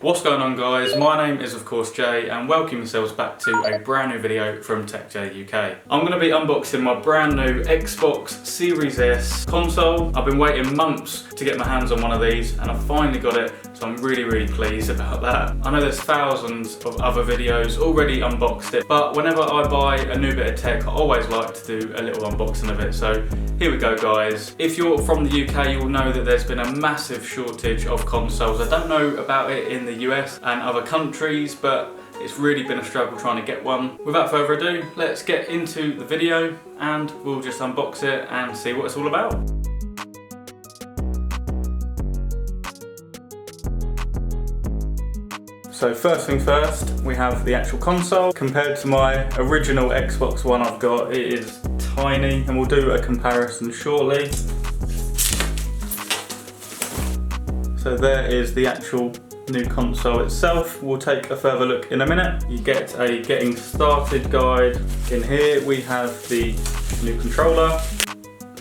What's going on, guys? My name is of course Jay and welcome yourselves back to a brand new video from TechJayUK. I'm going to be unboxing my brand new Xbox Series S console. I've been waiting months to get my hands on one of these and I finally got it, so I'm really pleased about that. I know there's thousands of other videos already unboxed it, but whenever I buy a new bit of tech I always like to do a little unboxing of it, so here we go, guys. If you're from the UK, you'll know that there's been a massive shortage of consoles. I don't know about it in the US and other countries, but it's really been a struggle trying to get one. Without further ado, let's get into the video and we'll just unbox it and see what it's all about. So first thing first, we have the actual console. Compared to my original Xbox One I've got, it is tiny, and we'll do a comparison shortly. So there is the actual new console itself. We'll take a further look in a minute. You get a getting started guide. In here we have the new controller,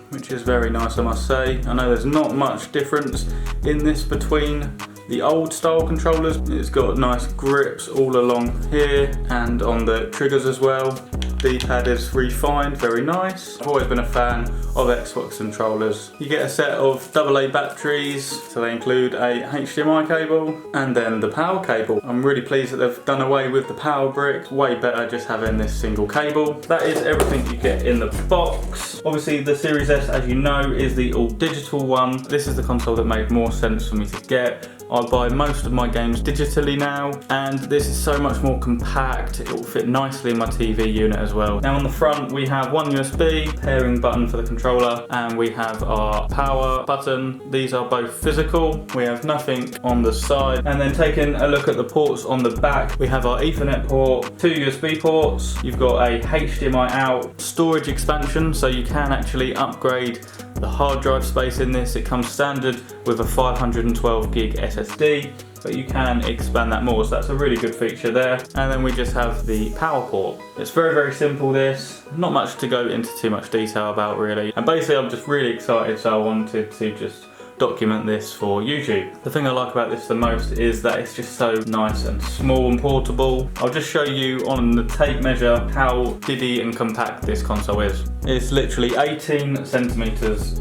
which is very nice, I must say. I know there's not much difference in this between the old style controllers. It's got nice grips all along here and on the triggers as well. D-pad is refined, very nice. I've always been a fan of Xbox controllers. You get a set of AA batteries, so they include a HDMI cable and then the power cable. I'm really pleased that they've done away with the power brick. Way better just having this single cable. That is everything you get in the box. Obviously the Series S, as you know, is the all digital one. This is the console that made more sense for me to get. I buy most of my games digitally now, and this is so much more compact. It will fit nicely in my TV unit as well. Now on the front we have one USB pairing button for the controller, and we have our power button. These are both physical. We have nothing on the side. And then taking a look at the ports on the back, we have our Ethernet port, two USB ports. You've got a HDMI out, storage expansion, so you can actually upgrade the hard drive space in this. It comes standard with a 512 gig SSD, but you can expand that more, so that's a really good feature there. And then we just have the power port. It's very simple, this. Not much to go into too much detail about really. And basically I'm just really excited, so I wanted to just document this for YouTube. The thing I like about this the most is that it's just so nice and small and portable. I'll just show you on the tape measure how diddy and compact this console is. It's literally 18 centimeters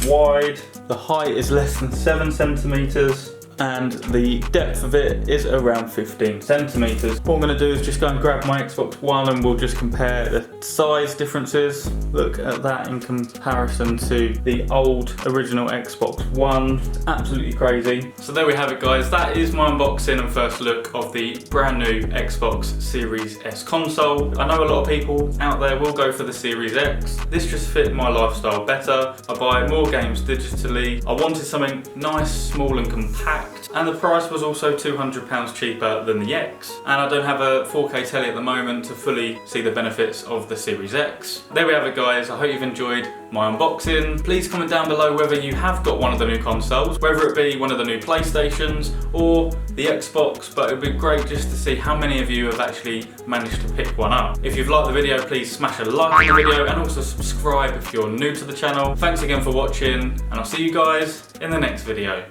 wide. The height is less than 7 centimeters. And the depth of it is around 15 centimeters. What I'm going to do is just go and grab my Xbox One and we'll just compare the size differences. Look at that in comparison to the old original Xbox One. It's absolutely crazy. So there we have it, guys. That is my unboxing and first look of the brand new Xbox Series S console. I know a lot of people out there will go for the Series X. This just fit my lifestyle better. I buy more games digitally. I wanted something nice, small and compact. And the price was also £200 cheaper than the X. And I don't have a 4K telly at the moment to fully see the benefits of the Series X. There we have it, guys. I hope you've enjoyed my unboxing. Please comment down below whether you have got one of the new consoles, whether it be one of the new PlayStations or the Xbox, but it would be great just to see how many of you have actually managed to pick one up. If you've liked the video, please smash a like on the video and also subscribe if you're new to the channel. Thanks again for watching, and I'll see you guys in the next video.